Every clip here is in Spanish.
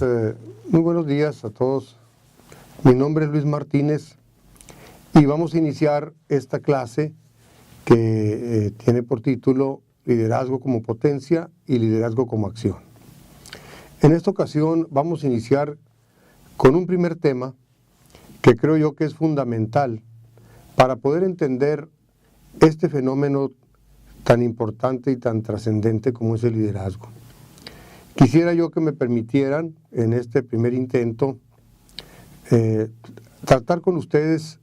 muy buenos días a todos. Mi nombre es Luis Martínez y vamos a iniciar esta clase que tiene por título Liderazgo como potencia y liderazgo como acción. En esta ocasión vamos a iniciar con un primer tema que creo yo que es fundamental para poder entender este fenómeno tan importante y tan trascendente como es el liderazgo. Quisiera yo que me permitieran en este primer intento tratar con ustedes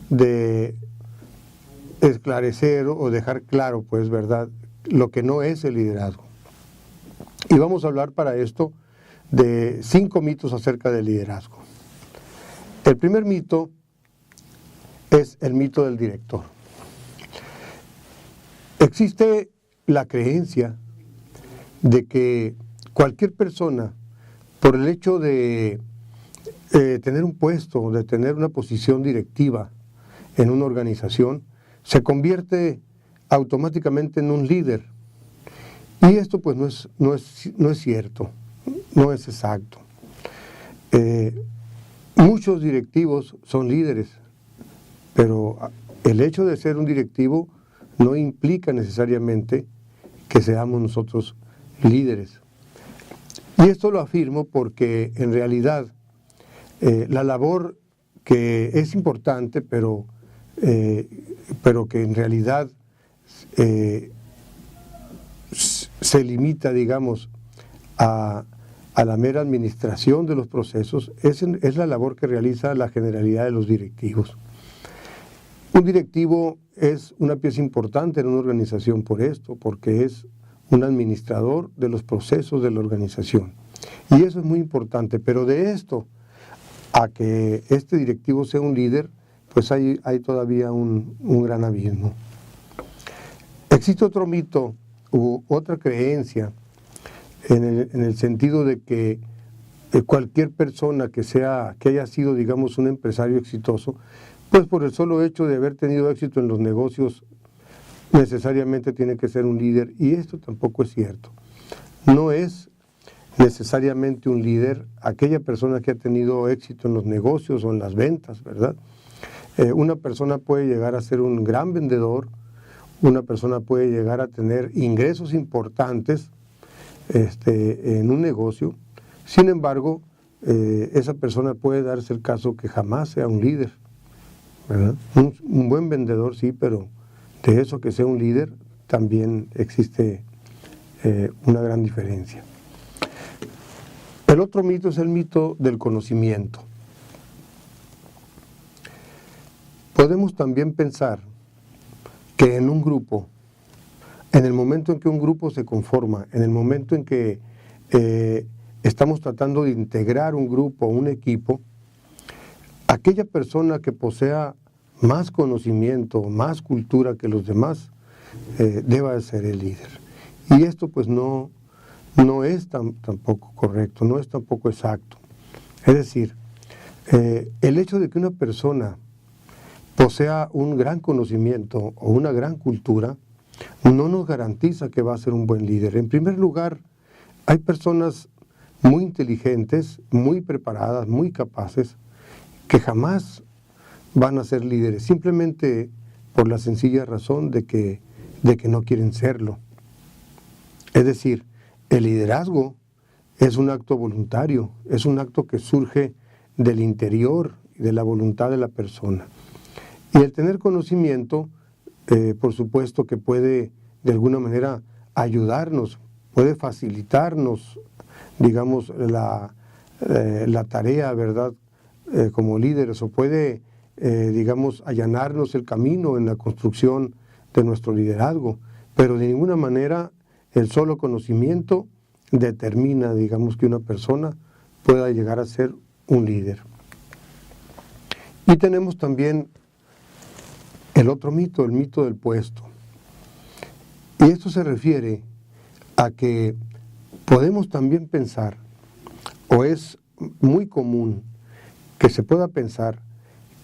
de esclarecer o dejar claro, pues, ¿verdad?, lo que no es el liderazgo. Y vamos a hablar para esto de 5 mitos acerca del liderazgo. El primer mito es el mito del director. Existe la creencia de que cualquier persona, por el hecho de tener un puesto, de tener una posición directiva en una organización, se convierte automáticamente en un líder. Y esto pues no es cierto, no es exacto. Muchos directivos son líderes, pero el hecho de ser un directivo no implica necesariamente que seamos nosotros líderes. Y esto lo afirmo porque en realidad la labor que es importante, pero que en realidad se limita, digamos, a la mera administración de los procesos, es la labor que realiza la generalidad de los directivos. Un directivo es una pieza importante en una organización por esto, porque es un administrador de los procesos de la organización. Y eso es muy importante, pero de esto a que este directivo sea un líder, pues hay todavía un gran abismo. Existe otro mito u otra creencia en el sentido de que cualquier persona que haya sido, digamos, un empresario exitoso, pues por el solo hecho de haber tenido éxito en los negocios, necesariamente tiene que ser un líder, y esto tampoco es cierto. No es necesariamente un líder aquella persona que ha tenido éxito en los negocios o en las ventas, ¿verdad? Una persona puede llegar a ser un gran vendedor, una persona puede llegar a tener ingresos importantes en un negocio. Sin embargo, esa persona puede darse el caso que jamás sea un líder, ¿verdad? Un buen vendedor sí, pero de eso que sea un líder también existe una gran diferencia. El otro mito es el mito del conocimiento. Podemos también pensar que en un grupo, en el momento en que un grupo se conforma, en el momento en que estamos tratando de integrar un grupo, un equipo, aquella persona que posea más conocimiento, más cultura que los demás, deba de ser el líder. Y esto pues no es tampoco correcto, no es tampoco exacto. Es decir, el hecho de que una persona posea un gran conocimiento o una gran cultura no nos garantiza que va a ser un buen líder. En primer lugar, hay personas muy inteligentes, muy preparadas, muy capaces, que jamás van a ser líderes, simplemente por la sencilla razón de que no quieren serlo. Es decir, el liderazgo es un acto voluntario, es un acto que surge del interior y de la voluntad de la persona. Y el tener conocimiento, por supuesto que puede de alguna manera ayudarnos, puede facilitarnos, digamos, la tarea, ¿verdad?, como líderes, o puede, digamos, allanarnos el camino en la construcción de nuestro liderazgo, pero de ninguna manera el solo conocimiento determina, digamos, que una persona pueda llegar a ser un líder. Y tenemos también el otro mito, el mito del puesto. Y esto se refiere a que podemos también pensar, o es muy común que se pueda pensar,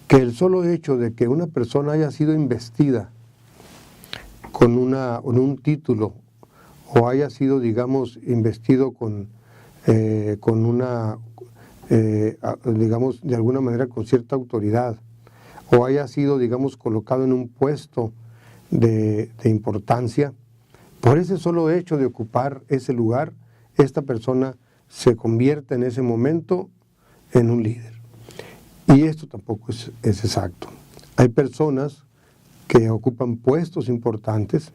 que el solo hecho de que una persona haya sido investida con un título o haya sido, digamos, investido con con una, digamos, de alguna manera con cierta autoridad, o haya sido, digamos, colocado en un puesto de importancia, por ese solo hecho de ocupar ese lugar, esta persona se convierte en ese momento en un líder. Y esto tampoco es exacto. Hay personas que ocupan puestos importantes,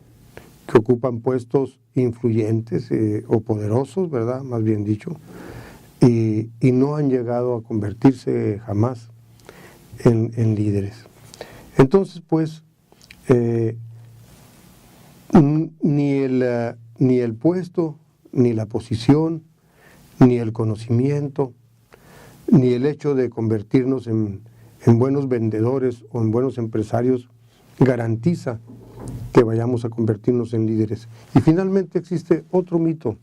que ocupan puestos influyentes o poderosos, ¿verdad? Más bien dicho, y no han llegado a convertirse jamás en líderes. Entonces, pues, ni el puesto, ni la posición, ni el conocimiento, ni el hecho de convertirnos en buenos vendedores o en buenos empresarios garantiza que vayamos a convertirnos en líderes. Y finalmente existe otro mito,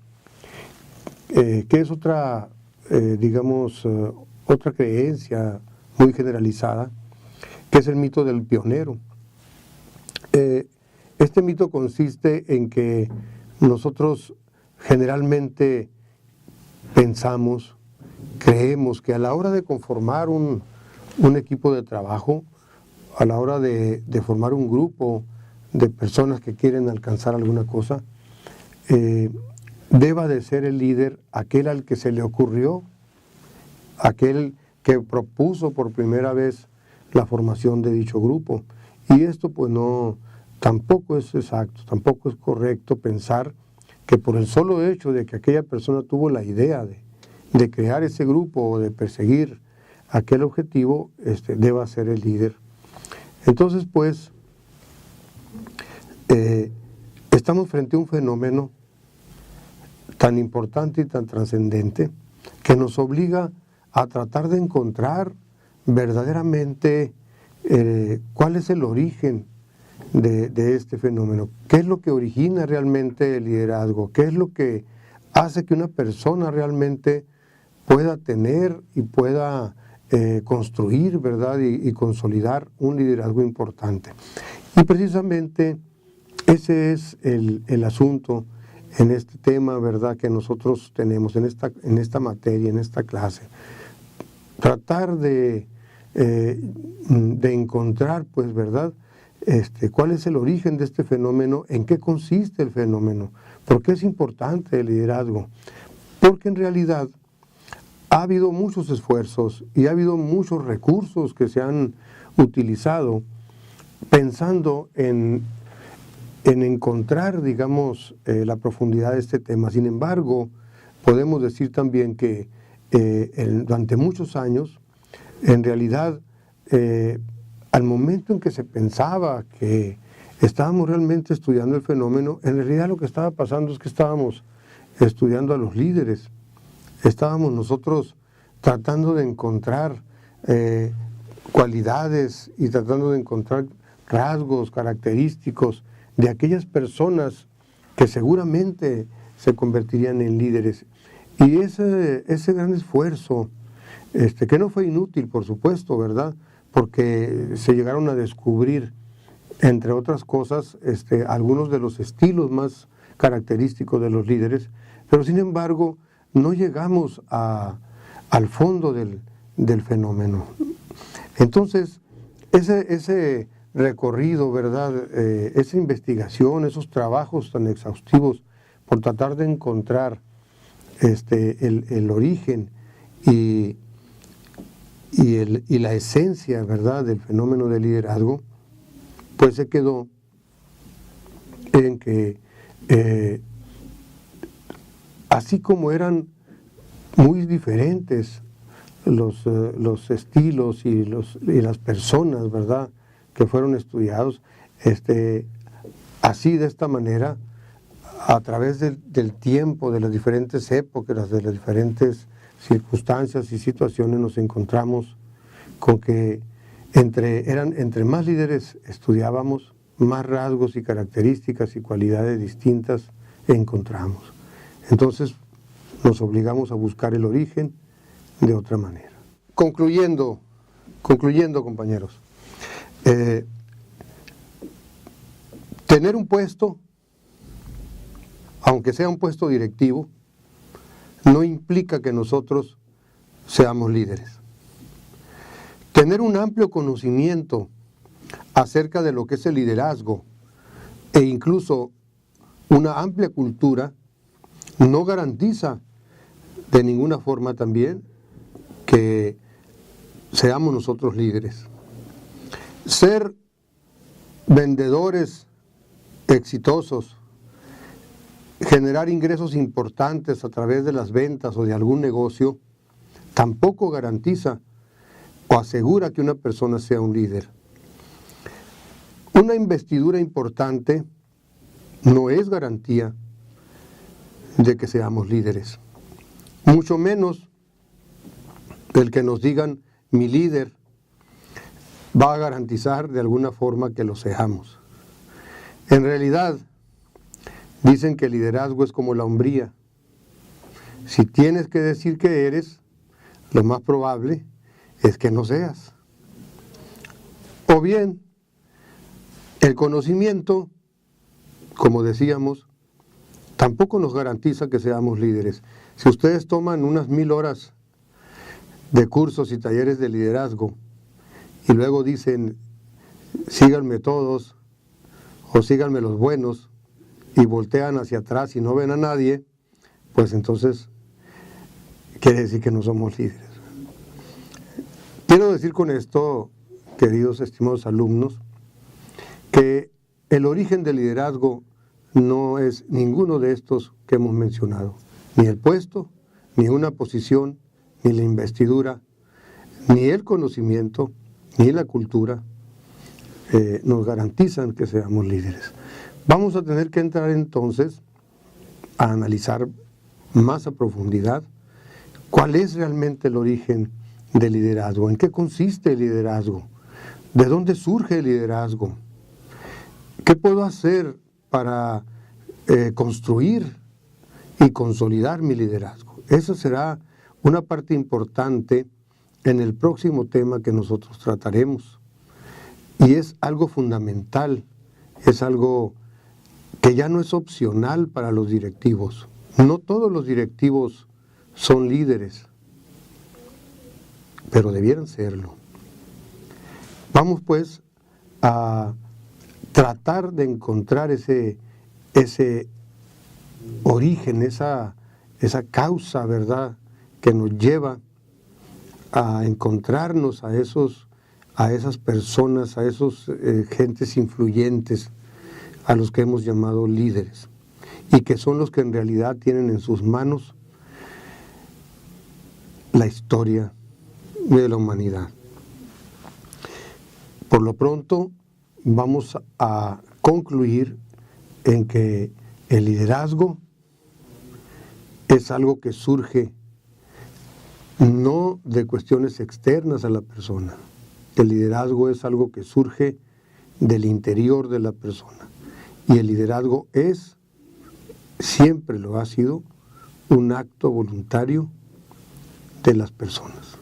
que es otra, otra creencia muy generalizada, que es el mito del pionero. Este mito consiste en que nosotros generalmente pensamos, creemos que a la hora de conformar un equipo de trabajo, a la hora de formar un grupo de personas que quieren alcanzar alguna cosa, deba de ser el líder aquel al que se le ocurrió, aquel que propuso por primera vez la formación de dicho grupo. Y esto pues no, tampoco es exacto, tampoco es correcto pensar que por el solo hecho de que aquella persona tuvo la idea de crear ese grupo o de perseguir aquel objetivo, deba ser el líder. Entonces, pues, estamos frente a un fenómeno tan importante y tan trascendente que nos obliga a tratar de encontrar verdaderamente cuál es el origen de este fenómeno, qué es lo que origina realmente el liderazgo, qué es lo que hace que una persona realmente pueda tener y pueda construir, ¿verdad? Y consolidar un liderazgo importante. Y precisamente ese es el asunto en este tema, ¿verdad?, que nosotros tenemos en esta materia, en esta clase. Tratar de encontrar, pues, ¿verdad?, cuál es el origen de este fenómeno, en qué consiste el fenómeno, por qué es importante el liderazgo. Porque en realidad ha habido muchos esfuerzos y ha habido muchos recursos que se han utilizado pensando en encontrar, digamos, la profundidad de este tema. Sin embargo, podemos decir también que durante muchos años, en realidad, al momento en que se pensaba que estábamos realmente estudiando el fenómeno, en realidad lo que estaba pasando es que estábamos estudiando a los líderes. Estábamos nosotros tratando de encontrar cualidades y tratando de encontrar rasgos característicos de aquellas personas que seguramente se convertirían en líderes. Y ese gran esfuerzo, que no fue inútil, por supuesto, ¿verdad?, porque se llegaron a descubrir, entre otras cosas, algunos de los estilos más característicos de los líderes, pero sin embargo no llegamos al fondo del fenómeno. Entonces, ese recorrido, ¿verdad?, esa investigación, esos trabajos tan exhaustivos por tratar de encontrar el origen y la esencia, ¿verdad?, del fenómeno del liderazgo, pues se quedó en que así como eran muy diferentes los estilos y las personas, ¿verdad?, que fueron estudiados, así de esta manera, a través del tiempo, de las diferentes épocas, de las diferentes circunstancias y situaciones, nos encontramos con que entre más líderes estudiábamos, más rasgos y características y cualidades distintas encontramos. Entonces nos obligamos a buscar el origen de otra manera. Concluyendo, compañeros, tener un puesto, aunque sea un puesto directivo, no implica que nosotros seamos líderes. Tener un amplio conocimiento acerca de lo que es el liderazgo e incluso una amplia cultura no garantiza de ninguna forma también que seamos nosotros líderes. Ser vendedores exitosos, generar ingresos importantes a través de las ventas o de algún negocio, tampoco garantiza o asegura que una persona sea un líder. Una investidura importante no es garantía de que seamos líderes. Mucho menos el que nos digan mi líder va a garantizar de alguna forma que lo seamos. En realidad, dicen que el liderazgo es como la hombría. Si tienes que decir que eres, lo más probable es que no seas. O bien, el conocimiento, como decíamos, tampoco nos garantiza que seamos líderes. Si ustedes toman unas 1000 horas de cursos y talleres de liderazgo y luego dicen, síganme todos o síganme los buenos, y voltean hacia atrás y no ven a nadie, pues entonces quiere decir que no somos líderes. Quiero decir con esto, queridos estimados alumnos, que el origen del liderazgo no es ninguno de estos que hemos mencionado, ni el puesto, ni una posición, ni la investidura, ni el conocimiento, ni la cultura nos garantizan que seamos líderes. Vamos a tener que entrar entonces a analizar más a profundidad cuál es realmente el origen del liderazgo, en qué consiste el liderazgo, de dónde surge el liderazgo, qué puedo hacer para construir y consolidar mi liderazgo. Esa será una parte importante en el próximo tema que nosotros trataremos. Y es algo fundamental, es algo que ya no es opcional para los directivos. No todos los directivos son líderes, pero debieran serlo. Vamos pues a tratar de encontrar ese origen, esa causa, ¿verdad?, que nos lleva a encontrarnos a esas personas, a esos gentes influyentes, a los que hemos llamado líderes, y que son los que en realidad tienen en sus manos la historia de la humanidad. Por lo pronto, vamos a concluir en que el liderazgo es algo que surge no de cuestiones externas a la persona. El liderazgo es algo que surge del interior de la persona. Y el liderazgo es, siempre lo ha sido, un acto voluntario de las personas.